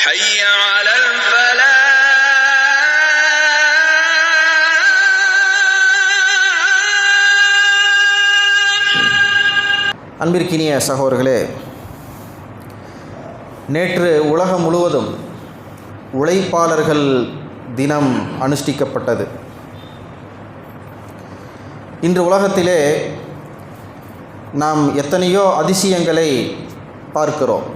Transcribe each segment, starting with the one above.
حي على الفلاح. அன்பிற்கினிய சகோதரர்களே, நேற்று உலகம் முழுவதும் உழைப்பாளர்கள் தினம் அனுஷ்டிக்கப்பட்டது. இன்று உலகத்திலே நாம் எத்தனையோ அதிசயங்களை பார்க்கிறோம்.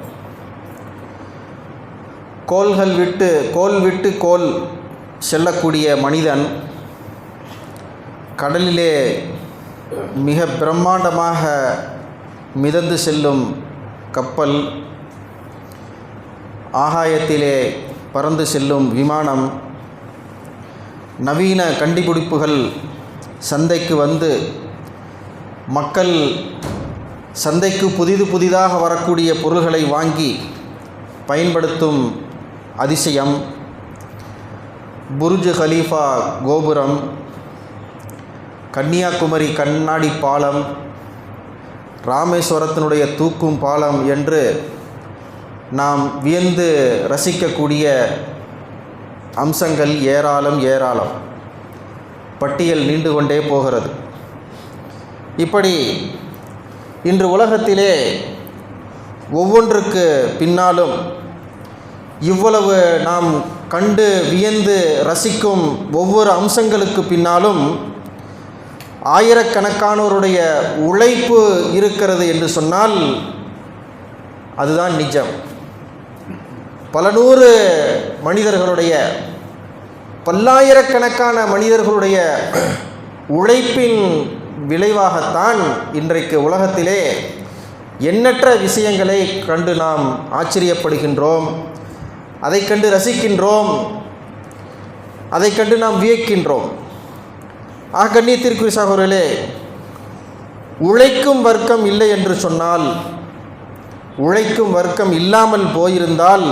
கோல் விட்டு கோல் செல்லக்கூடிய மனிதன், கடலிலே மிக பிரம்மாண்டமாக மிதந்து செல்லும் கப்பல், ஆகாயத்திலே பறந்து செல்லும் விமானம், நவீன கண்டுபிடிப்புகள் சந்தைக்கு வந்து மக்கள் சந்தைக்கு புதிதாக வரக்கூடிய பொருள்களை வாங்கி பயன்படுத்தும் அதிசயம், புர்ஜ் கலீஃபா கோபுரம், கன்னியாகுமரி கண்ணாடி பாலம், ராமேஸ்வரத்தினுடைய தூக்கும் பாலம் என்று நாம் வியந்து ரசிக்கக்கூடிய அம்சங்கள் ஏராளம். பட்டியல் நீண்டு கொண்டே போகிறது. இப்படி இன்று உலகத்திலே ஒவ்வொன்றுக்கு பின்னாலும் இவ்வளவு நாம் கண்டு வியந்து ரசிக்கும் ஒவ்வொரு அம்சங்களுக்கு பின்னாலும் ஆயிரக்கணக்கானோருடைய உழைப்பு இருக்கிறது என்று சொன்னால் அதுதான் நிஜம். பல நூறு மனிதர்களுடைய, பல்லாயிரக்கணக்கான மனிதர்களுடைய உழைப்பின் விளைவாகத்தான் இன்றைக்கு உலகத்திலே எண்ணற்ற விஷயங்களை கண்டு நாம் ஆச்சரியப்படுகின்றோம், அதை கண்டு ரசிக்கின்றோம், அதை கண்டு நாம் வியக்கின்றோம். கண்ணியத்திற்குரிய சகோதரர்களே, உழைக்கும் வர்க்கம் இல்லை என்று சொன்னால், உழைக்கும் வர்க்கம் இல்லாமல் போயிருந்தால்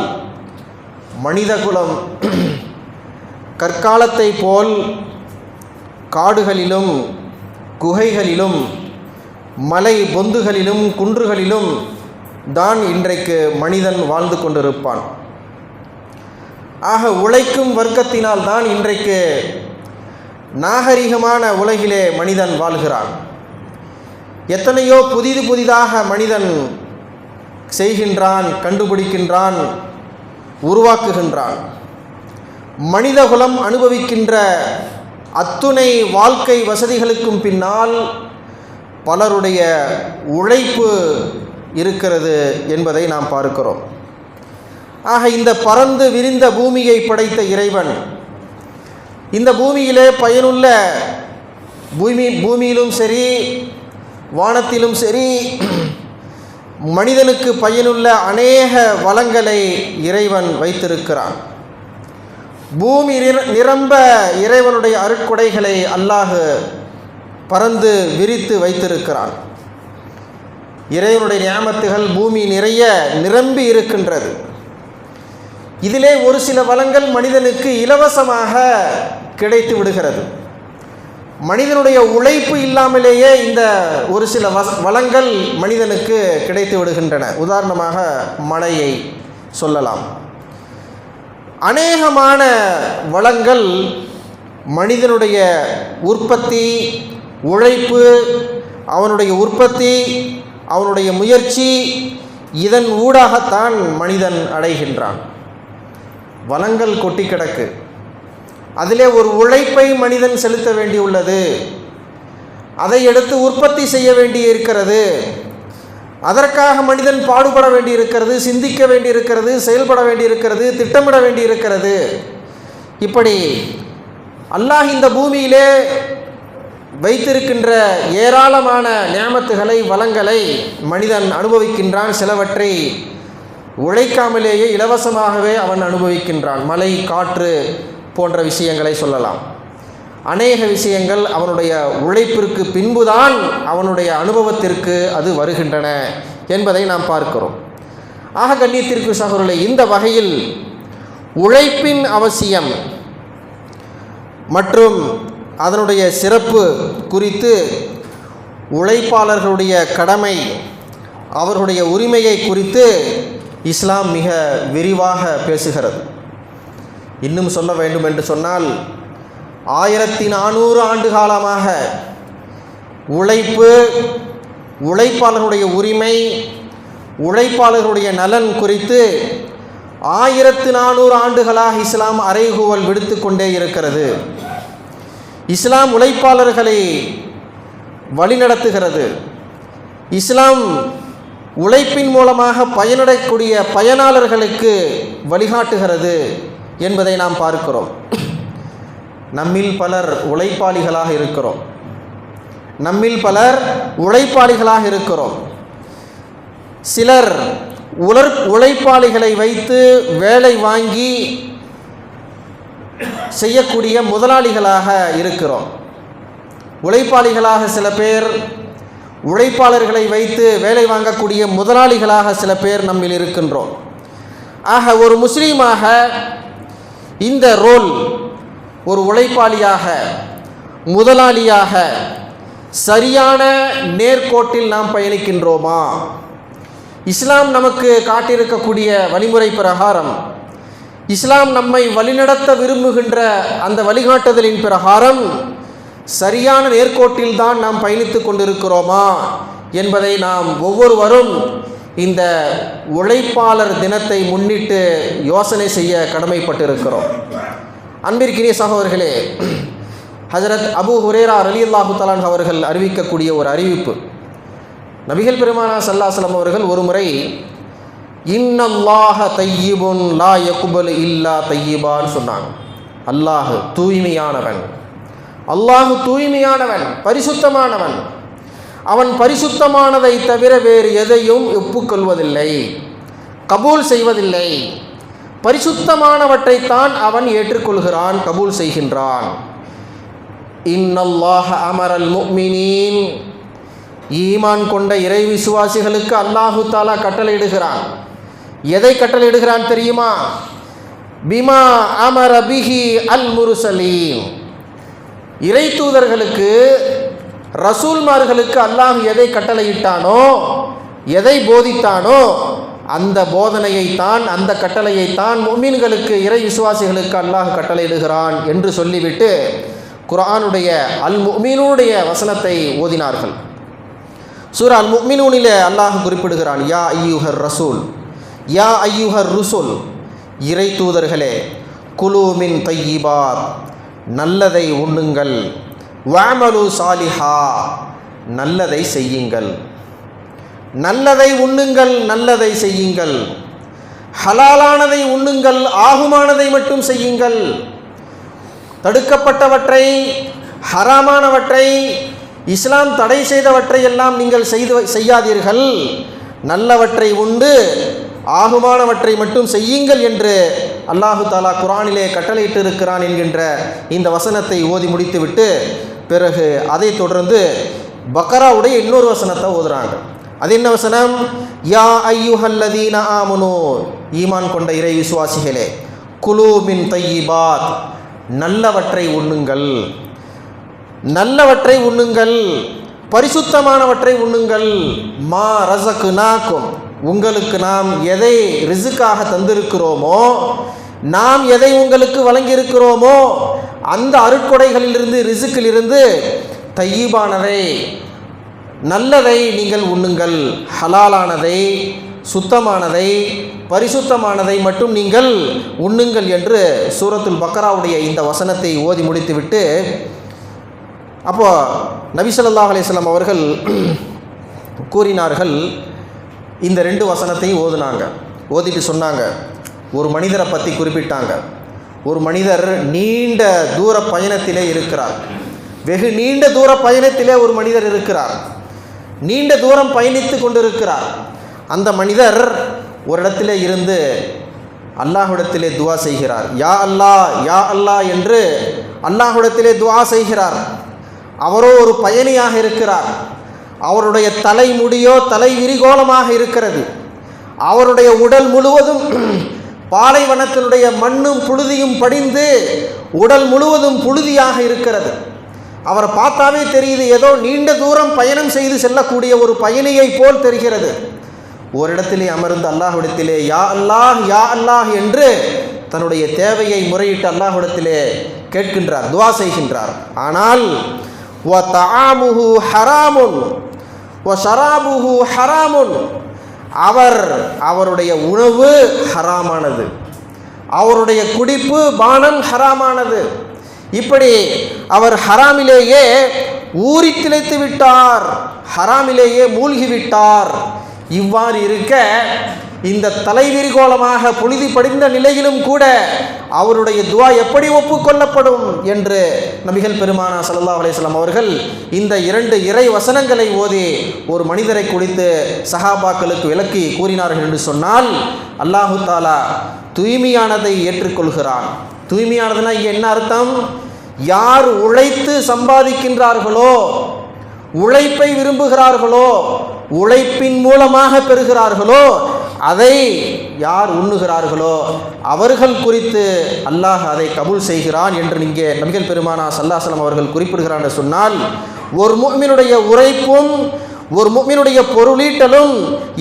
மனிதகுலம் கற்காலத்தை போல் காடுகளிலும் குகைகளிலும் மலை பொந்துகளிலும் குன்றுகளிலும் தான் இன்றைக்கு மனிதன் வாழ்ந்து கொண்டிருப்பான். உழைக்கும் வர்க்கத்தினால் தான் இன்றைக்கு நாகரிகமான உலகிலே மனிதன் வாழ்கிறான். எத்தனையோ புதிதாக மனிதன் செய்கின்றான், கண்டுபிடிக்கின்றான், உருவாக்குகின்றான். மனிதகுலம் அனுபவிக்கின்ற அத்துணை வாழ்க்கை வசதிகளுக்கும் பின்னால் பலருடைய உழைப்பு இருக்கிறது என்பதை நாம் பார்க்கிறோம். இந்த பரந்து விரிந்த பூமியை படைத்த இறைவன், இந்த பூமியிலே பயனுள்ள பூமியிலும் சரி வானத்திலும் சரி மனிதனுக்கு பயனுள்ள அநேக வளங்களை இறைவன் வைத்திருக்கிறான். பூமி நிரம்ப இறைவனுடைய அருட்கொடைகளை அல்லாஹ் பறந்து விரித்து வைத்திருக்கிறான். இறைவனுடைய நியாமத்துகள் பூமி நிறைய நிரம்பி இருக்கின்றது. இதிலே ஒரு சில வளங்கள் மனிதனுக்கு இலவசமாக கிடைத்து விடுகிறது. மனிதனுடைய உழைப்பு இல்லாமலேயே இந்த ஒரு சில வளங்கள் மனிதனுக்கு கிடைத்து விடுகின்றன. உதாரணமாக மழையை சொல்லலாம். அநேகமான வளங்கள் மனிதனுடைய உற்பத்தி, உழைப்பு, அவனுடைய உற்பத்தி, அவனுடைய முயற்சி, இதன் ஊடாகத்தான் மனிதன் அடைகின்றான். வளங்கள் கொட்டி கிடக்கு. அதிலே ஒரு உழைப்பை மனிதன் செலுத்த வேண்டியுள்ளது. அதை எடுத்து உற்பத்தி செய்ய வேண்டி இருக்கிறது. அதற்காக மனிதன் பாடுபட வேண்டி இருக்கிறது, சிந்திக்க வேண்டி இருக்கிறது, செயல்பட வேண்டி இருக்கிறது, திட்டமிட வேண்டி இருக்கிறது. இப்படி அல்லாஹ் இந்த பூமியிலே வைத்திருக்கின்ற ஏராளமான நியாமத்துகளை, வளங்களை மனிதன் அனுபவிக்கின்றான். சிலவற்றை உழைக்காமலேயே இலவசமாகவே அவன் அனுபவிக்கின்றான். மழை, காற்று போன்ற விஷயங்களை சொல்லலாம். அநேக விஷயங்கள் அவனுடைய உழைப்பிற்கு பின்புதான் அவனுடைய அனுபவத்திற்கு அது வருகின்றன என்பதை நாம் பார்க்கிறோம். கண்ணியத்திற்கு சகோதரர்களே, இந்த வகையில் உழைப்பின் அவசியம் மற்றும் அதனுடைய சிறப்பு குறித்து, உழைப்பாளர்களுடைய கடமை, அவர்களுடைய உரிமையை குறித்து இஸ்லாம் மிக விரிவாக பேசுகிறது. இன்னும் சொல்ல வேண்டும் என்று சொன்னால் 1400 ஆண்டு காலமாக உழைப்பு, உழைப்பாளர்களுடைய உரிமை, உழைப்பாளர்களுடைய நலன் குறித்து 1400 ஆண்டுகளாக இஸ்லாம் அறைகூவல் விடுத்து கொண்டே இருக்கிறது. இஸ்லாம் உழைப்பாளர்களை வழிநடத்துகிறது. இஸ்லாம் உழைப்பின் மூலமாக பயனடையக்கூடிய பயனாளர்களுக்கு வழிகாட்டுகிறது என்பதை நாம் பார்க்கிறோம். நம்மில் பலர் உழைப்பாளிகளாக இருக்கிறோம். சிலர் உழைப்பாளிகளை வைத்து வேலை வாங்கி செய்யக்கூடிய முதலாளிகளாக இருக்கிறோம். உழைப்பாளிகளாக சில பேர், உழைப்பாளர்களை வைத்து வேலை வாங்கக்கூடிய முதலாளிகளாக சில பேர் நம்மில் இருக்கின்றோம். ஆக ஒரு முஸ்லீமாக இந்த ரோல், ஒரு உழைப்பாளியாக, முதலாளியாக சரியான நேர்கோட்டில் நாம் பயணிக்கின்றோமா? இஸ்லாம் நமக்கு காட்டியிருக்கக்கூடிய வழிமுறை பிரகாரம், இஸ்லாம் நம்மை வழிநடத்த விரும்புகின்ற அந்த வழிகாட்டுதலின் பிரகாரம் சரியான நேர்கோட்டில் தான் நாம் பயணித்து கொண்டிருக்கிறோமா என்பதை நாம் ஒவ்வொருவரும் இந்த உழைப்பாளர் தினத்தை முன்னிட்டு யோசனை செய்ய கடமைப்பட்டிருக்கிறோம். அன்பிற்கினிய சகோதரர்களே, ஹஜரத் அபூ ஹுரைரா ரலியல்லாஹு தஆலா அன்ஹு அவர்கள் அறிவிக்கக்கூடிய ஒரு அறிவிப்பு. நபிகள் பெருமானார் ஸல்லல்லாஹு அலைஹி வஸல்லம் அவர்கள் ஒரு முறை இன்னல்லாஹ தய்யிபுன் லா யக்பலு இல்லா தய்யிபான்னு சொன்னாங்க. அல்லாஹ் தூய்மையானவன், அல்லாஹ் தூய்மையானவன், பரிசுத்தமானவன். அவன் பரிசுத்தமானதை தவிர வேறு எதையும் ஒப்புக்கொள்வதில்லை, கபூல் செய்வதில்லை. பரிசுத்தமானவற்றைத்தான் அவன் ஏற்றுக்கொள்கிறான், கபூல் செய்கின்றான். இன்னல்லாஹ அமரல் முஃமினீன், ஈமான் கொண்ட இறை விசுவாசிகளுக்கு அல்லாஹு தஆலா கட்டளையிடுகிறான். எதை கட்டளையிடுகிறான் தெரியுமா? பிமா அமர பிஹி அல் முர்சலீன், இறை தூதர்களுக்கு, ரசூல்மார்களுக்கு அல்லாஹ் எதை கட்டளையிட்டானோ, எதை போதித்தானோ அந்த போதனையைத்தான், அந்த கட்டளையைத்தான் முஃமின்களுக்கு, இறை விசுவாசிகளுக்கு அல்லாஹ் கட்டளையிடுகிறான் என்று சொல்லிவிட்டு குர்ஆனுடைய அல் முஃமினூனுடைய வசனத்தை ஓதினார்கள். சூரா அல் முஃமினூனிலே அல்லாஹ் குறிப்பிடுகிறான், யா ஐயுஹர் ரசூல், யா ஐயுஹர் ருசுல், இறை தூதர்களே, குலூ மின் தய்யிபாத், நல்லதை உண்ணுங்கள், வஅமலு சாலிஹா, நல்லதை செய்யுங்கள். நல்லதை உண்ணுங்கள், நல்லதை செய்யுங்கள். ஹலாலானதை உண்ணுங்கள், ஆகுமானதை மட்டும் செய்யுங்கள். தடுக்கப்பட்டவற்றை, ஹராமானவற்றை, இஸ்லாம் தடை செய்தவற்றை எல்லாம் நீங்கள் செய்யாதீர்கள். நல்லவற்றை உண்டு ஆகுமானவற்றை மட்டும் செய்யுங்கள் என்று அல்லாஹு தஆலா குர்ஆனிலே கட்டளையிட்டு இருக்கிறான் என்கின்ற இந்த வசனத்தை ஓதி முடித்துவிட்டு பிறகு அதை தொடர்ந்து பக்கராவுடைய இன்னொரு வசனத்தை ஓதுறாங்க. அது என்ன வசனம்? யா ஐயுஹல்லதீன ஆமனு, ஈமான் கொண்ட இறை விசுவாசிகளே, குலூ மின் தய்யிபாத், நல்லவற்றை உண்ணுங்கள், நல்லவற்றை உண்ணுங்கள், பரிசுத்தமானவற்றை உண்ணுங்கள். மா ரஸக்னாக்கும், உங்களுக்கு நாம் எதை ரிஸ்காக தந்திருக்கிறோமோ, நாம் எதை உங்களுக்கு வழங்கியிருக்கிறோமோ அந்த அருட்கொடைகளிலிருந்து, ரிஸ்கிலிருந்து தய்யிபானதை, நல்லதை நீங்கள் உண்ணுங்கள். ஹலாலானதை, சுத்தமானதை, பரிசுத்தமானதை மட்டும் நீங்கள் உண்ணுங்கள் என்று சூரத்துல் பக்கராவுடைய இந்த வசனத்தை ஓதி முடித்துவிட்டு அப்போது நபி ஸல்லல்லாஹு அலைஹி வஸல்லம் அவர்கள் கூறினார்கள், இந்த 2 வசனத்தையும் ஓதுனாங்க. ஓதிட்டு சொன்னாங்க, ஒரு மனிதரை பற்றி குறிப்பிட்டாங்க. ஒரு மனிதர் நீண்ட தூர பயணத்திலே இருக்கிறார். வெகு நீண்ட தூர பயணத்திலே ஒரு மனிதர் இருக்கிறார். நீண்ட தூரம் பயணித்து கொண்டிருக்கிறார். அந்த மனிதர் ஒரு இடத்திலே இருந்து அல்லாஹ்விடத்திலே துஆ செய்கிறார். யா அல்லாஹ், யா அல்லாஹ் என்று அல்லாஹ்விடத்திலே துஆ செய்கிறார். அவரோ ஒரு பயணியாக இருக்கிறார். அவருடைய தலைமுடியோ தலை விரிகோலமாக இருக்கிறது. அவருடைய உடல் முழுவதும் பாலைவனத்தினுடைய மண்ணும் புழுதியும் படிந்து உடல் முழுவதும் புழுதியாக இருக்கிறது. அவரை பார்த்தாவே தெரியுது, ஏதோ நீண்ட தூரம் பயணம் செய்து செல்லக்கூடிய ஒரு பயணியை போல் தெரிகிறது. ஓரிடத்திலே அமர்ந்து அல்லாஹ்விடத்திலே யா அல்லாஹ் என்று தன்னுடைய தேவையை முறையிட்டு அல்லாஹ்விடத்திலே கேட்கின்றார், துஆ செய்கின்றார். ஆனால் வ தஆமுஹு ஹராமுன் வ ஷராபுஹு ஹராமுன், அவருடைய உணவு ஹராமானது, அவருடைய குடிப்பு பானம் ஹராமானது. இப்படி அவர் ஹராமிலேயே ஊறி திளைத்து விட்டார், ஹராமிலேயே மூழ்கிவிட்டார். இவ்வாறு இருக்க இந்த தலைவிரிகோலமாக புழுதி படிந்த நிலையிலும் கூட அவருடைய துஆ எப்படி ஒப்புக்கொள்ளப்படும் என்று நபிகள் பெருமானார் ஸல்லல்லாஹு அலைஹி வஸல்லம் அவர்கள் இந்த 2 இறை வசனங்களை ஓதி ஒரு மனிதரை குறித்து சஹாபாக்களுக்கு விளக்கி கூறினார்கள் என்று சொன்னால், அல்லாஹு தாலா தூய்மையானதை ஏற்றுக்கொள்கிறான். தூய்மையானதுன்னா இங்கே என்ன அர்த்தம்? யார் உழைத்து சம்பாதிக்கின்றார்களோ, உழைப்பை விரும்புகிறார்களோ, உழைப்பின் மூலமாக பெறுகிறார்களோ, அதை யார் உண்ணுகிறார்களோ அவர்கள் குறித்து அல்லாஹ் அதை கபூல் செய்கிறான் என்று இங்கே நபிகள் பெருமானார் ஸல்லல்லாஹு அலைஹி வஸல்லம் அவர்கள் குறிப்பிடுகிறார் என்று சொன்னால், ஒரு முஃமினுடைய உழைப்பும் ஒரு முஃமினுடைய பொருளீட்டலும்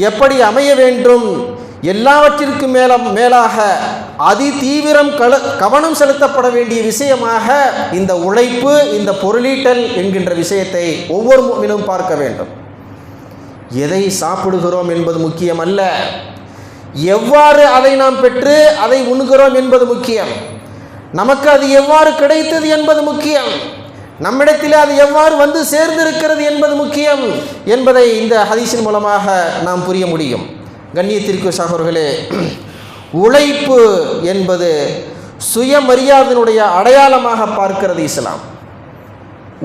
எப்படி அமைய வேண்டும், எல்லாவற்றிற்கும் மேலாக அதி தீவிரம் கவனம் செலுத்தப்பட வேண்டிய விஷயமாக இந்த உழைப்பு, இந்த பொருளீட்டல் என்கின்ற விஷயத்தை ஒவ்வொரு முஃமினும் பார்க்க வேண்டும். எதை சாப்பிடுகிறோம் என்பது முக்கியம் அல்ல, எவ்வாறு அதை நாம் பெற்று அதை உண்கிறோம் என்பது முக்கியம். நமக்கு அது எவ்வாறு கிடைத்தது என்பது முக்கியம், நம்மிடத்தில் அது எவ்வாறு வந்து சேர்ந்திருக்கிறது என்பது முக்கியம் என்பதை இந்த ஹதீஸின் மூலமாக நாம் புரிய முடியும். கண்ணியத்திற்கு சகோதரர்களே, உழைப்பு என்பது சுயமரியாதையினுடைய அடையாளமாக பார்க்கிறது இஸ்லாம்.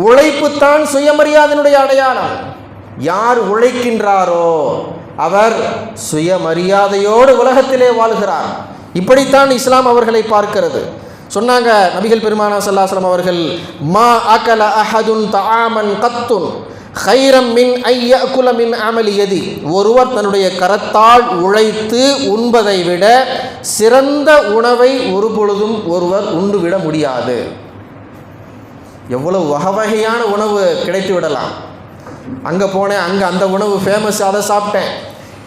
உழைப்பு தான் சுயமரியாதையினுடைய அடையாளம். யார் உழைக்கின்றாரோ அவர் சுயமரியாதையோடு உலகத்திலே வாழ்கிறார். இப்படித்தான் இஸ்லாம் அவர்களை பார்க்கிறது. சொன்னாங்க நபிகள் பெருமானார் ஸல்லல்லாஹு அலைஹி வஸல்லம் அவர்கள், மா அகல அஹதுன் தஆமன் கத்துன் கைரம் மின் ஐயகுல மின் அமலி யதி, ஒருவர் தன்னுடைய கரத்தால் உழைத்து உண்பதை விட சிறந்த உணவை ஒரு பொழுதும் ஒருவர் உண்டு விட முடியாது. எவ்வளவு வகையான உணவு கிடைத்து விடலாம். அங்கே போனேன், அங்கே அந்த உணவு ஃபேமஸ், அதை சாப்பிட்டேன்,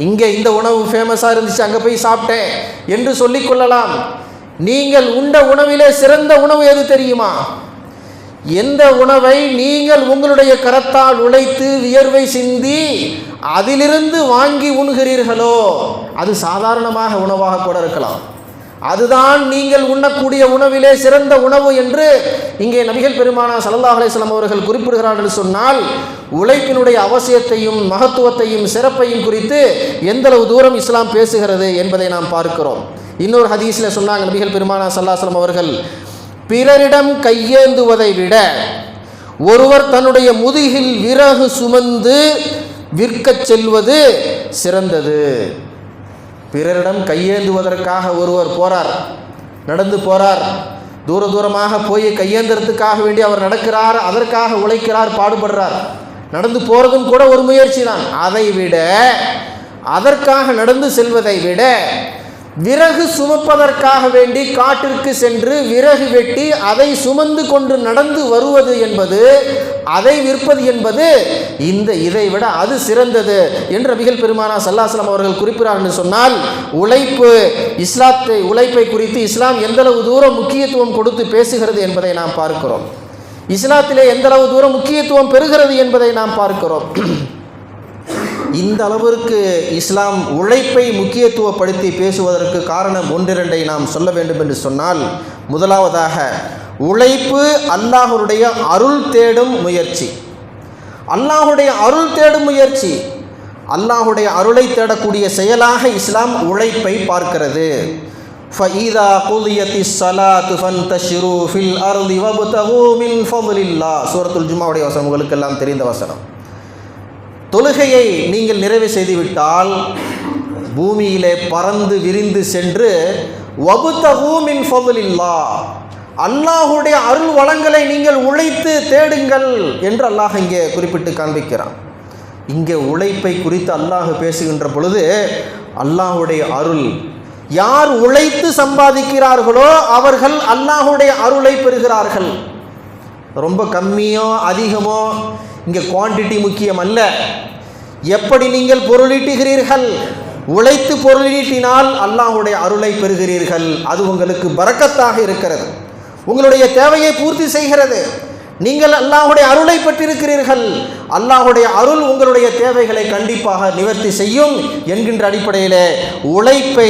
இங்கே இந்த உணவு ஃபேமஸாக இருந்துச்சு, அங்கே போய் சாப்பிட்டேன் என்று சொல்லிக்கொள்ளலாம். நீங்கள் உண்ட உணவிலே சிறந்த உணவு எது தெரியுமா? எந்த உணவை நீங்கள் உங்களுடைய கரத்தால் உழைத்து வியர்வை சிந்தி அதிலிருந்து வாங்கி உண்கிறீர்களோ அது சாதாரணமாக உணவாக கூட இருக்கலாம், அதுதான் நீங்கள் உண்ணக்கூடிய உணவிலே சிறந்த உணவு என்று இங்கே நபிகள் பெருமானார் ஸல்லல்லாஹு அலைஹி வஸல்லம் அவர்கள் குறிப்பிடுகிறார்கள் என்று சொன்னால், உழைப்பினுடைய அவசியத்தையும் மகத்துவத்தையும் சிறப்பையும் குறித்து எந்தளவு தூரம் இஸ்லாம் பேசுகிறது என்பதை நாம் பார்க்கிறோம். இன்னொரு ஹதீஸில் சொன்னாங்க நபிகள் பெருமானார் ஸல்லல்லாஹு அலைஹி வஸல்லம் அவர்கள், பிறரிடம் கையேந்துவதை விட ஒருவர் தன்னுடைய முதுகில் விறகு சுமந்து விற்கச் செல்வது சிறந்தது. பிறரிடம் கையேந்துவதற்காக ஒருவர் போறார், நடந்து போறார், தூரமாக போய் கையேந்துறதுக்காக வேண்டி அவர் நடக்கிறார், அதற்காக உழைக்கிறார், பாடுபடுறார். நடந்து போகிறதும் கூட ஒரு முயற்சி தான். அதை விட, அதற்காக நடந்து செல்வதை விட விறகு சுமப்பதற்காக வேண்டி காட்டிற்கு சென்று விறகு வெட்டி அதை சுமந்து கொண்டு நடந்து வருவது என்பது, அதை விற்பது என்பது இதை விட அது சிறந்தது என்று நபிகள் பெருமானார் ஸல்லல்லாஹு அலைஹி வஸல்லம் அவர்கள் குறிப்பிட்டார்கள் என்று சொன்னால், உழைப்பை குறித்து இஸ்லாம் எந்தளவு தூரம் முக்கியத்துவம் கொடுத்து பேசுகிறது என்பதை நாம் பார்க்கிறோம். இஸ்லாத்திலே எந்தளவு தூரம் முக்கியத்துவம் பெறுகிறது என்பதை நாம் பார்க்கிறோம். இந்த அளவிற்கு இஸ்லாம் உழைப்பை முக்கியத்துவப்படுத்தி பேசுவதற்கு காரணம் ஒன்றிரண்டை நாம் சொல்ல வேண்டும் என்று சொன்னால், முதலாவதாக உழைப்பு அல்லாஹ்வுடைய அருள் தேடும் முயற்சி. அல்லாஹ்வுடைய அருள் தேடும் முயற்சி, அல்லாஹ்வுடைய அருளை தேடக்கூடிய செயலாக இஸ்லாம் உழைப்பை பார்க்கிறது. ஃபஇதா குலியத்திஸ் ஸலாத்து ஃபன்தஷிரு ஃபில் அர்தி வப்தகு மின் ஃபضலில்லாஹ், சூரத்துல் ஜும்ஆவுடைய வசனம் உங்களுக்கு எல்லாம் தெரிந்த வசனம். தொழுகையை நீங்கள் நிறைவு செய்துவிட்டால் பூமியிலே பறந்து விரிந்து சென்று வப்தகு மின் ஃபضலில்லாஹ், அல்லாஹ்வுடைய அருள் வளங்களை நீங்கள் உழைத்து தேடுங்கள் என்று அல்லாஹ் இங்கே குறிப்பிட்டு காண்பிக்கிறான். இங்கே உழைப்பை குறித்து அல்லாஹ் பேசுகின்ற பொழுது அல்லாஹ்வுடைய அருள், யார் உழைத்து சம்பாதிக்கிறார்களோ அவர்கள் அல்லாஹ்வுடைய அருளை பெறுகிறார்கள். ரொம்ப கம்மியோ அதிகமோ இங்கே குவான்டிட்டி முக்கியம் அல்ல, எப்படி நீங்கள் பொருளீட்டுகிறீர்கள், உழைத்து பொருளீட்டினால் அல்லாஹ்வுடைய அருளை பெறுகிறீர்கள். அது உங்களுக்கு பரக்கத்தாக இருக்கிறது, உங்களுடைய தேவையை பூர்த்தி செய்கிறது. நீங்கள் அல்லாஹ்வுடைய அருளை பெற்றிருக்கிறீர்கள், அல்லாஹ்வுடைய அருள் உங்களுடைய தேவைகளை கண்டிப்பாக நிவர்த்தி செய்யும் என்கின்ற அடிப்படையிலே உழைப்பை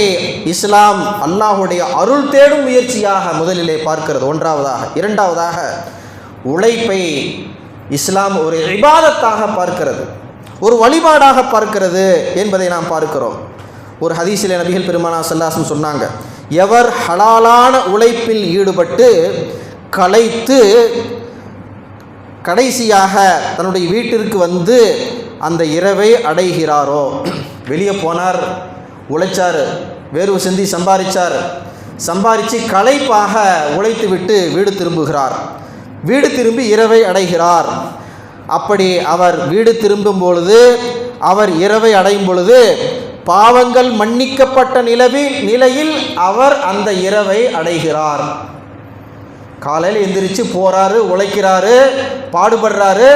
இஸ்லாம் அல்லாஹ்வுடைய அருள் தேடும் முயற்சியாக முதலிலே பார்க்கிறது, ஒன்றாவதாக. இரண்டாவதாக, உழைப்பை இஸ்லாம் ஒரு இபாதத்தாக பார்க்கிறது, ஒரு வழிபாடாக பார்க்கிறது என்பதை நாம் பார்க்கிறோம். ஒரு ஹதீஸிலே நபிகள் பெருமானார் ஸல்லல்லாஹு அலைஹி வஸல்லம் சொன்னாங்க, எவர் ஹலாலான உழைப்பில் ஈடுபட்டு களைத்து கடைசியாக தன்னுடைய வீட்டிற்கு வந்து அந்த இரவை அடைகிறாரோ, வெளியே போனார், உழைச்சார், வேர்வை சிந்தி சம்பாரித்து களைப்பாக உழைத்து விட்டு வீடு திரும்புகிறார், வீடு திரும்பி இரவை அடைகிறார். அப்படி அவர் வீடு திரும்பும் பொழுது, அவர் இரவை அடையும் பொழுது பாவங்கள் மன்னிக்கப்பட்ட நிலையில் அவர் அந்த இரவை அடைகிறார். காலையில் எந்திரிச்சு போகிறாரு, உழைக்கிறாரு, பாடுபடுறாரு,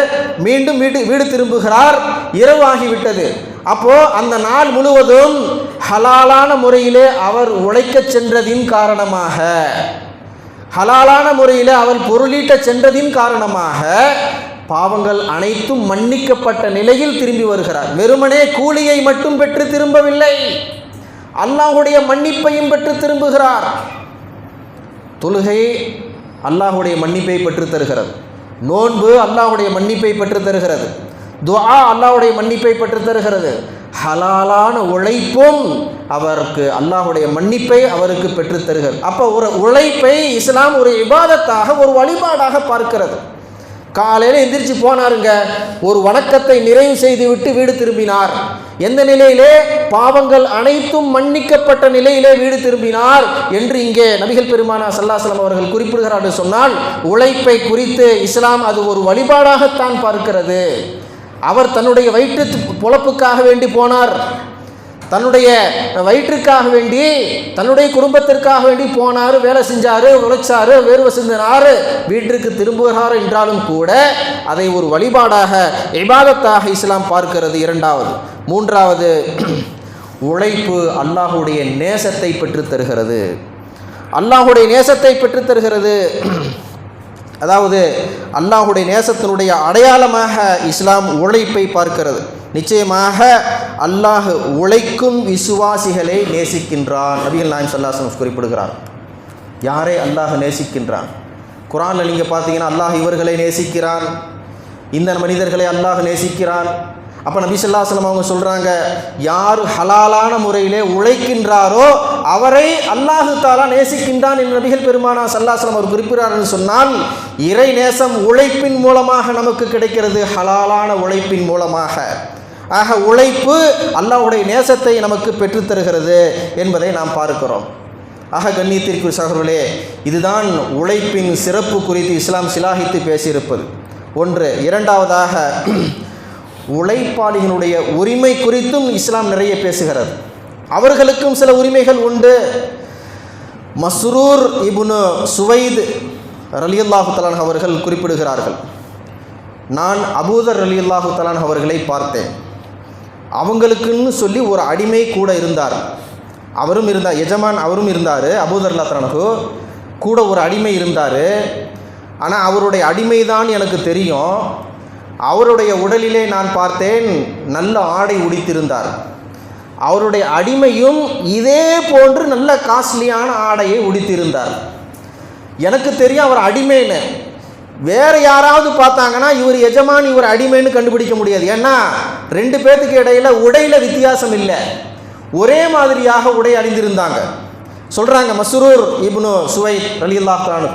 மீண்டும் வீடு திரும்புகிறார், இரவு ஆகிவிட்டது. அப்போது அந்த நாள் முழுவதும் ஹலாலான முறையிலே அவர் உழைக்க சென்றதின் காரணமாக, ஹலாலான முறையில் அவர் பொருளீட்ட சென்றதின் காரணமாக பாவங்கள் அனைத்தும் மன்னிக்கப்பட்ட நிலையில் திரும்பி வருகிறார். வெறுமனே கூலியை மட்டும் பெற்று திரும்பவில்லை, அல்லாஹ்வுடைய மன்னிப்பையும் பெற்று திரும்புகிறார். தொழுகை அல்லாஹ்வுடைய மன்னிப்பை பெற்று தருகிறது, நோன்பு அல்லாஹ்வுடைய மன்னிப்பை பெற்று தருகிறது, துஆ அல்லாஹ்வுடைய மன்னிப்பை பெற்று தருகிறது. ஹலாலான உழைப்பும் அவருக்கு அல்லாஹ்வுடைய மன்னிப்பை அவருக்கு பெற்று தருகிறது. அப்போ ஒரு உழைப்பை இஸ்லாம் ஒரு இபாதத்தாக, ஒரு வழிபாடாக பார்க்கிறது. காலையில் எந்திரிச்சு போனாருங்க, ஒரு வணக்கத்தை நிறைவு செய்துவிட்டு வீடு திரும்பினார். எந்த நிலையிலே? பாவங்கள் அனைத்தும் மன்னிக்கப்பட்ட நிலையிலே வீடு திரும்பினார் என்று இங்கே நபிகள் பெருமானார் ஸல்லல்லாஹு அலைஹி வஸல்லம் அவர்கள் குறிப்பிடுகிறார் என்று சொன்னால், உழைப்பை குறித்து இஸ்லாம் அது ஒரு வழிபாடாகத்தான் பார்க்கிறது. அவர் தன்னுடைய வயிற்று பொழப்புக்காக வேண்டி போனார், தன்னுடைய வயிற்றுக்காக வேண்டி, தன்னுடைய குடும்பத்திற்காக வேண்டி போனார், வேலை செஞ்சார், உழைச்சார், வேர்வை சிந்தினார், வீட்டிற்கு திரும்புகிறார் என்றாலும் கூட அதை ஒரு வழிபாடாக, இபாதத்தாக இஸ்லாம் பார்க்கிறது. இரண்டாவது. மூன்றாவது, உழைப்பு அல்லாஹ்வுடைய நேசத்தை பெற்று தருகிறது, அல்லாஹ்வுடைய நேசத்தை பெற்று தருகிறது. அதாவது அல்லாஹ்வுடைய நேசத்தினுடைய அடையாளமாக இஸ்லாம் உழைப்பை பார்க்கிறது. நிச்சயமாக அல்லாஹ் உழைக்கும் விசுவாசிகளை நேசிக்கின்றான். நபிகள் நாயகம் ஸல்லல்லாஹு அலைஹி வஸல்லம் குறிப்பிடுகிறார். யாரை அல்லாஹ் நேசிக்கின்றான்? குர்ஆனில் நீங்கள் பார்த்தீங்கன்னா அல்லாஹ் இவர்களை நேசிக்கிறான், இந்த மனிதர்களை அல்லாஹ் நேசிக்கிறான். அப்போ நபி ஸல்லல்லாஹு அலைஹி வஸல்லம் அவங்க சொல்கிறாங்க, யார் ஹலாலான முறையிலே உழைக்கின்றாரோ அவரை அல்லாஹு தஆலா நேசிக்கின்றான் என்று நபிகள் பெருமானார் ஸல்லல்லாஹு அலைஹி வஸல்லம் அவர் குறிப்பிடுறார்னு சொன்னால், இறை நேசம் உழைப்பின் மூலமாக நமக்கு கிடைக்கிறது, ஹலாலான உழைப்பின் மூலமாக. ஆக உழைப்பு அல்லாஹ்வுடைய நேசத்தை நமக்கு பெற்றுத்தருகிறது என்பதை நாம் பார்க்கிறோம். ஆக கண்ணியத்திற்கு சகோதரர்களே, இதுதான் உழைப்பின் சிறப்பு குறித்து இஸ்லாம் சிலாகித்து பேசியிருப்பது ஒன்று. இரண்டாவதாக, உழைப்பாளிகளுடைய உரிமை குறித்தும் இஸ்லாம் நிறைய பேசுகிறது. அவர்களுக்கும் சில உரிமைகள் உண்டு. மஸ்ரூர் இப்னு சுவைத் ரலியல்லாஹு தஆலா அவர்கள் குறிப்பிடுகிறார்கள், நான் அபூதர் ரலியல்லாஹு தஆலா அவர்களை பார்த்தேன். அவங்களுக்குன்னு சொல்லி ஒரு அடிமை கூட இருந்தார். அவரும் இருந்தார், எஜமான் அவரும் இருந்தார், அபூதர் ரலியல்லாஹு தஆலா கூட ஒரு அடிமை இருந்தார். ஆனால் அவருடைய அடிமை தான் எனக்கு தெரியும். அவருடைய உடலிலே நான் பார்த்தேன் நல்ல ஆடை உடுத்திருந்தார். அவருடைய அடிமையும் இதே போன்று நல்ல காஸ்ட்லியான ஆடையை உடுத்திருந்தார். எனக்கு தெரியும் அவர் அடிமைன்னு. வேறு யாராவது பார்த்தாங்கன்னா இவர் எஜமான் இவர் அடிமைன்னு கண்டுபிடிக்க முடியாது. ஏன்னா ரெண்டு பேர்த்துக்கு இடையில் உடையில் வித்தியாசம் இல்லை, ஒரே மாதிரியாக உடை அணிந்திருந்தாங்க. சொல்கிறாங்க மஸ்ரூர் இப்னு சுவைத் ரலியல்லாஹு தஆலா,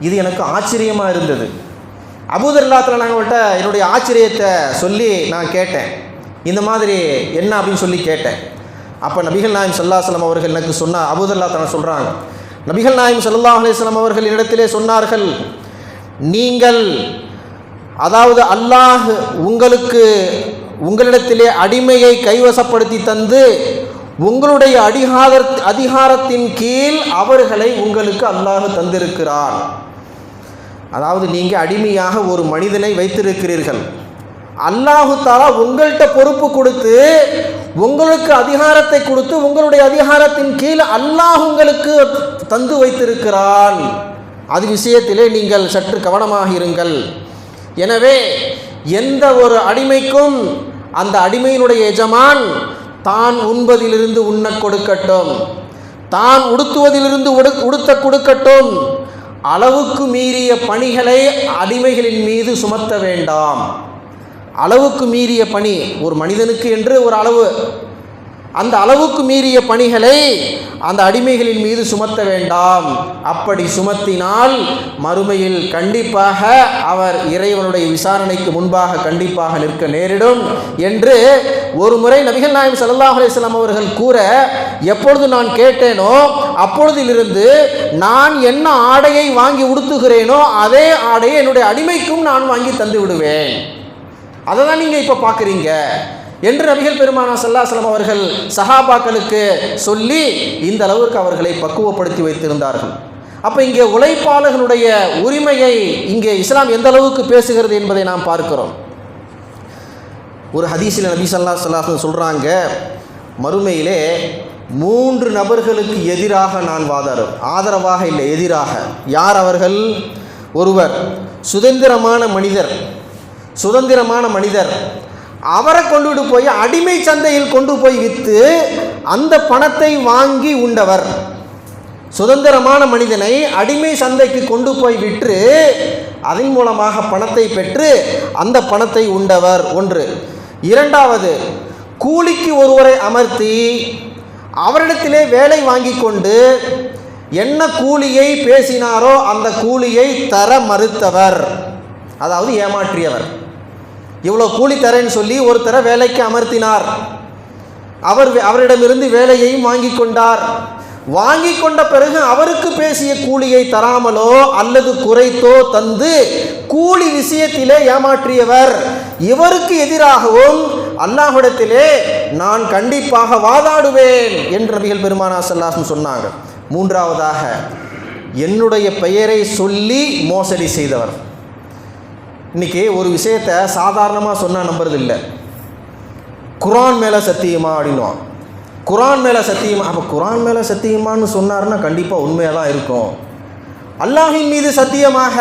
இது எனக்கு ஆச்சரியமாக இருந்தது. அபூதர் ரலியல்லாஹு தஆலா அவங்கள்ட்ட என்னுடைய ஆச்சரியத்தை சொல்லி நான் கேட்டேன், இந்த மாதிரி என்ன அப்படின்னு சொல்லி கேட்டேன். அப்போ நபிகள் நாயகம் ஸல்லல்லாஹு அலைஹி வஸல்லம் அவர்கள் எனக்கு சொன்னார். அபூதர் ரலியல்லாஹு தஆலா சொல்கிறாங்க, நபிகள் நாயகம் ஸல்லல்லாஹு அலைஹி வஸல்லம் அவர்கள் இடத்திலே சொன்னார்கள், நீங்கள் அதாவது அல்லாஹ் உங்களிடத்திலே அடிமையை கைவசப்படுத்தி தந்து உங்களுடைய அதிகாரத்தின் கீழ் அவர்களை உங்களுக்கு அல்லாஹ் தந்திருக்கிறார். அதாவது நீங்கள் அடிமையாக ஒரு மனிதனை வைத்திருக்கிறீர்கள், அல்லாஹு தஆலா உங்கள்கிட்ட பொறுப்பு கொடுத்து உங்களுக்கு அதிகாரத்தை கொடுத்து உங்களுடைய அதிகாரத்தின் கீழ் அல்லாஹ் உங்களுக்கு தந்து வைத்திருக்கிறான். அது விஷயத்திலே நீங்கள் சற்று கவனமாக இருங்கள். எனவே எந்த ஒரு அடிமைக்கும் அந்த அடிமையினுடைய எஜமான் தான் உண்பதிலிருந்து உண்ண கொடுக்கட்டும், தான் உடுத்துவதிலிருந்து உடுத்த கொடுக்கட்டும். அளவுக்கு மீறிய பணிகளை அடிமைகளின் மீது சுமத்த வேண்டாம். அளவுக்கு மீறிய பணி, ஒரு மனிதனுக்கு என்று ஒரு அளவு, அந்த அளவுக்கு மீறிய பணிகளை அந்த அடிமைகளின் மீது சுமத்த வேண்டாம். அப்படி சுமத்தினால் மறுமையில் கண்டிப்பாக அவர் இறைவனுடைய விசாரணைக்கு முன்பாக கண்டிப்பாக நிற்க நேரிடும் என்று ஒரு முறை நபிகள் நாயகம் ஸல்லல்லாஹு அலைஹி வஸல்லம் அவர்கள் கூற, எப்பொழுது நான் கேட்டேனோ அப்பொழுதிலிருந்து நான் என்ன ஆடையை வாங்கி உடுத்துகிறேனோ அதே ஆடையை என்னுடைய அடிமைக்கும் நான் வாங்கி தந்து விடுவேன். அதை தான் நீங்கள் இப்போ பார்க்குறீங்க என்று நபிகள் பெருமானார் ஸல்லல்லாஹு அலைஹி வஸல்லம் அவர்கள் சஹாபாக்களுக்கு சொல்லி இந்த அளவிற்கு அவர்களை பக்குவப்படுத்தி வைத்திருந்தார்கள். அப்போ இங்கே உழைப்பாளர்களுடைய உரிமையை இங்கே இஸ்லாம் எந்த அளவுக்கு பேசுகிறது என்பதை நாம் பார்க்கிறோம். ஒரு ஹதீஸில் நபி ஸல்லல்லாஹு அலைஹி வஸல்லம் சொல்கிறாங்க, மறுமையிலே 3 நபர்களுக்கு எதிராக நான் ஆதரவாக இல்லை, எதிராக. யார் அவர்கள்? ஒருவர் சுதந்திரமான மனிதர், அவரை கொண்டு போய் அடிமை சந்தையில் கொண்டு போய் விற்று அந்த பணத்தை வாங்கி உண்டவர். சுதந்திரமான மனிதனை அடிமை சந்தைக்கு கொண்டு போய் விற்று அதன் மூலமாக பணத்தை பெற்று அந்த பணத்தை உண்டவர் ஒன்று. இரண்டாவது, கூலிக்கு ஒருவரை அமர்த்தி அவரிடத்திலே வேலை வாங்கி கொண்டு என்ன கூலியை பேசினாரோ அந்த கூலியை தர மறுத்தவர், அதாவது ஏமாற்றியவர். இவ்வளோ கூலி தரேன்னு சொல்லி ஒருத்தரை வேலைக்கு அமர்த்தினார், அவரிடமிருந்து வேலையையும் வாங்கி கொண்டார். வாங்கி கொண்ட பிறகு அவருக்கு பேசிய கூலியை தராமலோ அல்லது குறைத்தோ தந்து கூலி விஷயத்திலே ஏமாற்றியவர். இவருக்கு எதிராகவும் அல்லாஹ்விடத்திலே நான் கண்டிப்பாக வாதாடுவேன் என்று நபிகள் பெருமானார் ஸல்லல்லாஹு அலைஹி வஸல்லம் சொன்னாங்க. மூன்றாவதாக, என்னுடைய பெயரை சொல்லி மோசடி செய்தவர். இன்றைக்கி ஒரு விஷயத்தை சாதாரணமாக சொன்னால் நம்புறது இல்லை. குர்ஆன் மேலே சத்தியமா அப்படின்வான். குர்ஆன் மேலே சத்தியமா, அப்போ குர்ஆன் மேலே சத்தியமானு சொன்னார்னா கண்டிப்பாக உண்மையாக தான் இருக்கும். அல்லாஹின் மீது சத்தியமாக,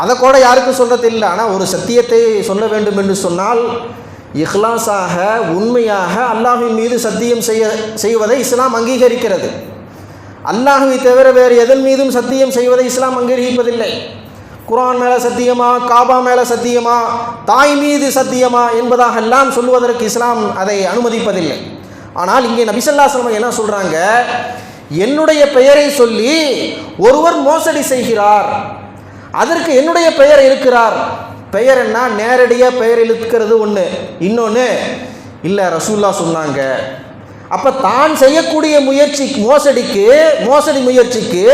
அதை கூட யாருக்கும் சொல்கிறது இல்லை. ஆனால் ஒரு சத்தியத்தை சொல்ல வேண்டும் என்று சொன்னால் இஹ்லாஸாக உண்மையாக அல்லாஹின் மீது சத்தியம் செய்வதை இஸ்லாம் அங்கீகரிக்கிறது. அல்லாஹ்வை தவிர வேறு எதன் மீதும் சத்தியம் செய்வதை இஸ்லாம் அங்கீகரிப்பதில்லை. குர்ஆன் மேலே சத்தியமா, காபா மேலே சத்தியமா, தாய் மீது சத்தியமா என்பதாக எல்லாம் சொல்வதற்கு இஸ்லாம் அதை அனுமதிப்பதில்லை. ஆனால் இங்கே நபி ஸல்லல்லாஹு அலைஹி வஸல்லம் என்ன சொல்கிறாங்க, என்னுடைய பெயரை சொல்லி ஒருவர் மோசடி செய்கிறார், அதற்கு என்னுடைய பெயர் இருக்கிறார். பெயர் என்ன? நேரடியாக பெயர் இழுக்கிறது ஒன்று, இன்னொன்று இல்லை ரசூலுல்லாஹ் சொன்னாங்க. அப்போ தான் செய்யக்கூடிய மோசடி முயற்சிக்கு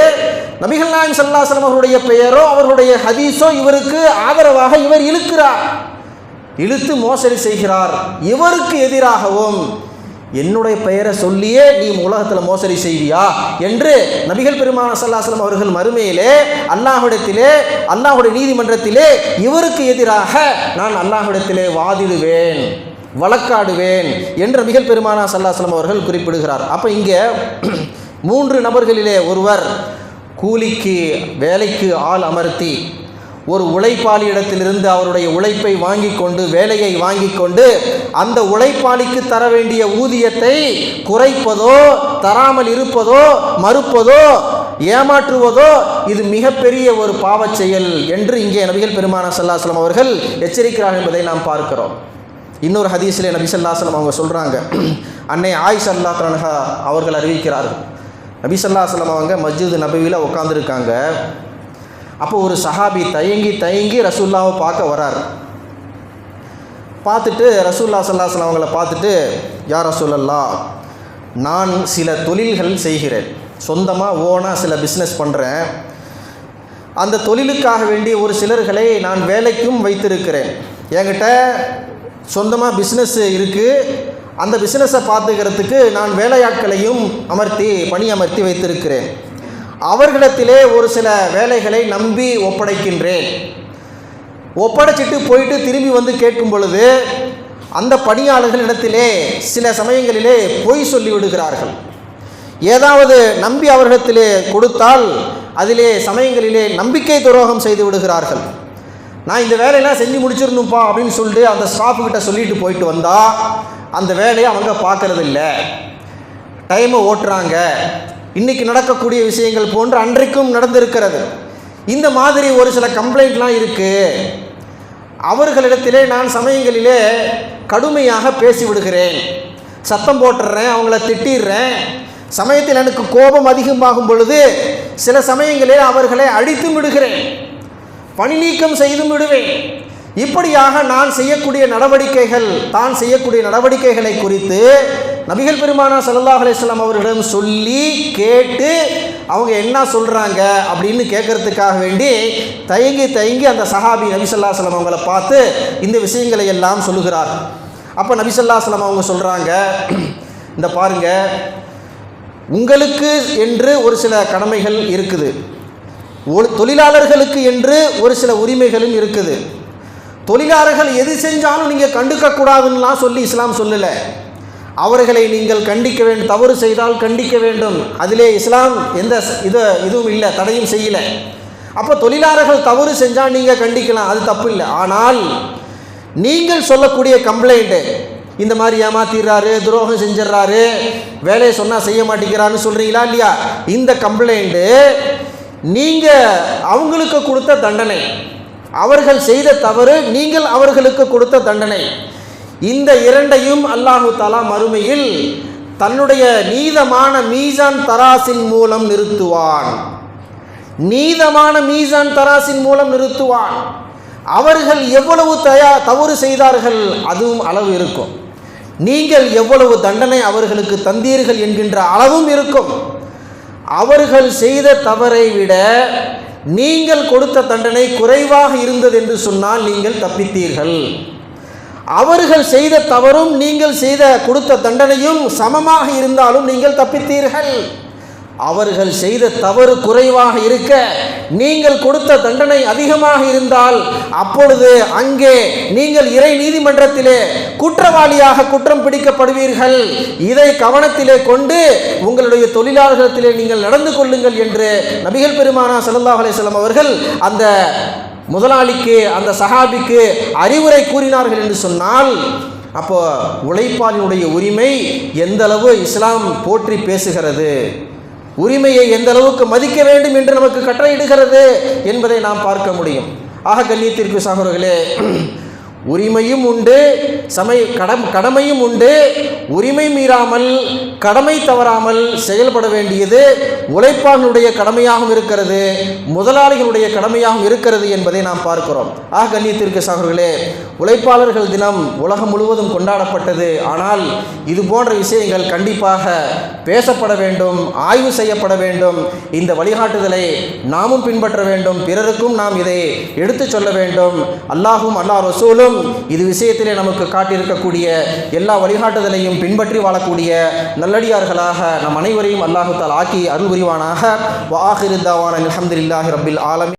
நபிகள் நாயகம் ஸல்லல்லாஹு அலைஹி வஸல்லம் அவருடைய பெயரோ அவர்களுடைய ஹதீஸோ இவருக்கு ஆதரவாக இவர் இழுத்து மோசடி செய்கிறார். இவருக்கு எதிராகவும் என்னுடைய பெயரை சொல்லியே நீ உலகத்தில் மோசடி செய்வியா என்று நபிகள் பெருமானார் ஸல்லல்லாஹு அலைஹி வஸல்லம் அவர்கள் மறுமையிலே அல்லாஹ்விடத்திலே, அல்லாஹ்வுடைய நீதிமன்றத்திலே இவருக்கு எதிராக நான் அல்லாஹ்விடத்திலே வாதிடுவேன், வழக்காடுவேன் என்று நபிகள் பெருமானார் ஸல்லல்லாஹு அலைஹி வஸல்லம் அவர்கள் குறிப்பிடுகிறார். அப்போ இங்கே 3 நபர்களிலே ஒருவர் கூலிக்கு வேலைக்கு ஆள் அமர்த்தி ஒரு உழைப்பாளியிடத்திலிருந்து அவருடைய உழைப்பை வாங்கி கொண்டு வேலையை வாங்கி கொண்டு அந்த உழைப்பாளிக்கு தர வேண்டிய ஊதியத்தை குறைப்பதோ தராமல் இருப்பதோ மறுப்பதோ ஏமாற்றுவதோ இது மிகப்பெரிய ஒரு பாவச் செயல் என்று இங்கே நபிகள் பெருமானார் ஸல்லல்லாஹு அலைஹி வஸல்லம் அவர்கள் எச்சரிக்கிறார்கள் என்பதை நாம் பார்க்கிறோம். இன்னொரு ஹதீஸிலே நபி ஸல்லல்லாஹு அலைஹி வஸல்லம் அவங்க சொல்கிறாங்க, அன்னை ஆயிஷா ரலியல்லாஹு அன்ஹா அவர்கள் அறிவிக்கிறார்கள், நபி ஸல்லல்லாஹு அலைஹி வஸல்லம் அவங்க மஸ்ஜித் நபவியில் உட்காந்துருக்காங்க. அப்போ ஒரு சஹாபி தயங்கி ரசூலுல்லாஹ்வை பார்க்க வரார். பார்த்துட்டு ரசூலுல்லாஹ் ஸல்லல்லாஹு அலைஹி வஸல்லம் அவங்கள பார்த்துட்டு, யா ரசூலல்லாஹ், நான் சில தொழில்கள் செய்கிறேன், சொந்தமாக ஓனாக சில பிஸ்னஸ் பண்ணுறேன். அந்த தொழிலுக்காக வேண்டிய ஒரு சிலர்களை நான் வேலைக்கும் வைத்திருக்கிறேன். என்கிட்ட சொந்தமாக பிஸ்னஸ் இருக்குது, அந்த பிஸ்னஸை பார்த்துக்கிறதுக்கு நான் வேலையாட்களையும் பணி அமர்த்தி வைத்திருக்கிறேன். அவர்களிடத்திலே ஒரு சில வேலைகளை நம்பி ஒப்படைக்கின்றேன். ஒப்படைச்சிட்டு போயிட்டு திரும்பி வந்து கேட்கும் பொழுது அந்த பணியாளர்களிடத்திலே சில சமயங்களிலே பொய் சொல்லி விடுகிறார்கள். ஏதாவது நம்பி அவர்களிடத்திலே கொடுத்தால் அதிலே சமயங்களிலே நம்பிக்கை துரோகம் செய்து விடுகிறார்கள். நான் இந்த வேலையெல்லாம் செஞ்சு முடிச்சிடணும்ப்பா அப்படின்னு சொல்லிட்டு அந்த ஸ்டாஃப்கிட்ட சொல்லிட்டு போயிட்டு வந்தால் அந்த வேலையை அவங்க பார்க்கறதில்ல, டைமை ஓட்டுறாங்க. இன்றைக்கி நடக்கக்கூடிய விஷயங்கள் போன்று அன்றைக்கும் நடந்திருக்கிறது. இந்த மாதிரி ஒரு சில கம்ப்ளைண்ட்லாம் இருக்குது. அவர்களிடத்திலே நான் சமயங்களிலே கடுமையாக பேசிவிடுகிறேன், சத்தம் போட்டுடுறேன், அவங்கள திட்டிடுறேன். சமயத்தில் எனக்கு கோபம் அதிகமாகும் பொழுது சில சமயங்களில் அவர்களை அடித்து விடுகிறேன், பணி நீக்கம் செய்து விடுவேன். இப்படியாக நான் செய்யக்கூடிய நடவடிக்கைகளை குறித்து நபிகள் பெருமானார் ஸல்லல்லாஹு அலைஹி வஸல்லம் அவர்களிடம் சொல்லி கேட்டு அவங்க என்ன சொல்கிறாங்க அப்படின்னு கேட்கறதுக்காக வேண்டி தயங்கி அந்த சஹாபி நபி ஸல்லல்லாஹு அலைஹி வஸல்லம் அவங்கள பார்த்து இந்த விஷயங்களை எல்லாம் சொல்லுகிறார். அப்போ நபி ஸல்லல்லாஹு அலைஹி வஸல்லம் அவங்க சொல்கிறாங்க, இந்த பாருங்க, உங்களுக்கு என்று ஒரு சில கடமைகள் இருக்குது, தொழிலாளர்களுக்கு என்று ஒரு சில உரிமைகளும் இருக்குது. தொழிலாளர்கள் எது செஞ்சாலும் நீங்கள் கண்டுக்கக்கூடாதுன்னெலாம் சொல்லி இஸ்லாம் சொல்லலை. அவர்களை நீங்கள் கண்டிக்க வேண்டும், தவறு செய்தால் கண்டிக்க வேண்டும். அதிலே இஸ்லாம் எந்த இதுவும் இல்லை, தடையும் செய்யலை. அப்போ தொழிலாளர்கள் தவறு செஞ்சால் நீங்கள் கண்டிக்கலாம், அது தப்பு இல்லை. ஆனால் நீங்கள் சொல்லக்கூடிய கம்ப்ளைண்ட்டு, இந்த மாதிரி ஏமாத்திடுறாரு, துரோகம் செஞ்சிடறாரு, வேலையை சொன்னால் செய்ய மாட்டேங்கிறான்னு சொல்கிறீங்களா இல்லையா, இந்த கம்ப்ளைண்ட்டு நீங்கள் அவங்களுக்கு கொடுத்த தண்டனை, அவர்கள் செய்த தவறு நீங்கள் அவர்களுக்கு கொடுத்த தண்டனை, இந்த இரண்டையும் அல்லாஹு தஆலா மறுமையில் தன்னுடைய நீதமான மீசான் தராசின் மூலம் நிறுத்துவான். நீதமான மீசான் தராசின் மூலம் நிறுத்துவான். அவர்கள் எவ்வளவு தவறு செய்தார்கள் அதுவும் அளவு இருக்கும், நீங்கள் எவ்வளவு தண்டனை அவர்களுக்கு தந்தீர்கள் என்கின்ற அளவும் இருக்கும். அவர்கள் செய்த தவறை விட நீங்கள் கொடுத்த தண்டனை குறைவாக இருந்தது என்று சொன்னால் நீங்கள் தப்பித்தீர்கள். அவர்கள் செய்த தவறும் நீங்கள் கொடுத்த தண்டனையும் சமமாக இருந்தாலும் நீங்கள் தப்பித்தீர்கள். அவர்கள் செய்த தவறு குறைவாக இருக்க நீங்கள் கொடுத்த தண்டனை அதிகமாக இருந்தால் அப்பொழுது அங்கே நீங்கள் இறை நீதிமன்றத்திலே குற்றவாளியாக குற்றம் பிடிக்கப்படுவீர்கள். இதை கவனத்திலே கொண்டு உங்களுடைய தொழிலாளர்களிடத்திலே நீங்கள் நடந்து கொள்ளுங்கள் என்று நபிகள் பெருமானார் ஸல்லல்லாஹு அலைஹி வஸல்லம் அவர்கள் அந்த முதலாளிக்கு, அந்த சஹாபிக்கு அறிவுரை கூறினார்கள் என்று சொன்னால், அப்போ உழைப்பாளினுடைய உரிமை எந்த அளவு இஸ்லாம் போற்றி பேசுகிறது, உரிமையை எந்த அளவுக்கு மதிக்க வேண்டும் என்று நமக்கு கட்டளையிடுகிறது என்பதை நாம் பார்க்க முடியும். ஆக கண்ணியத்திற்கு சகோதரர்களே, உரிமையும் உண்டு, கடமையும் உண்டு. உரிமை மீறாமல், கடமை தவறாமல் செயல்பட வேண்டியது உழைப்பாளர்களுடைய கடமையாகவும் இருக்கிறது, முதலாளிகளுடைய கடமையாகவும் இருக்கிறது என்பதை நாம் பார்க்கிறோம். ஆக கண்ணியத்திற்கு சகோதரர்களே, உழைப்பாளர்கள் தினம் உலகம் முழுவதும் கொண்டாடப்பட்டது. ஆனால் இது போன்ற விஷயங்கள் கண்டிப்பாக பேசப்பட வேண்டும், ஆய்வு செய்யப்பட வேண்டும். இந்த வழிகாட்டுதலை நாமும் பின்பற்ற வேண்டும், பிறருக்கும் நாம் இதை எடுத்துச் சொல்ல வேண்டும். அல்லாஹும் அல்லாஹ் ரசூலும் இது விஷயத்திலே நமக்கு காட்டியிருக்கக்கூடிய எல்லா வழிகாட்டுதலையும் பின்பற்றி வாழக்கூடிய நல்லடியார்களாக நம் அனைவரையும் அல்லாஹு தஆலா ஆக்கி அருள் புரிவானாக. வ ஆகிரு தஅவானா அல்ஹம்துலில்லாஹி ரப்பில் ஆலமீன்.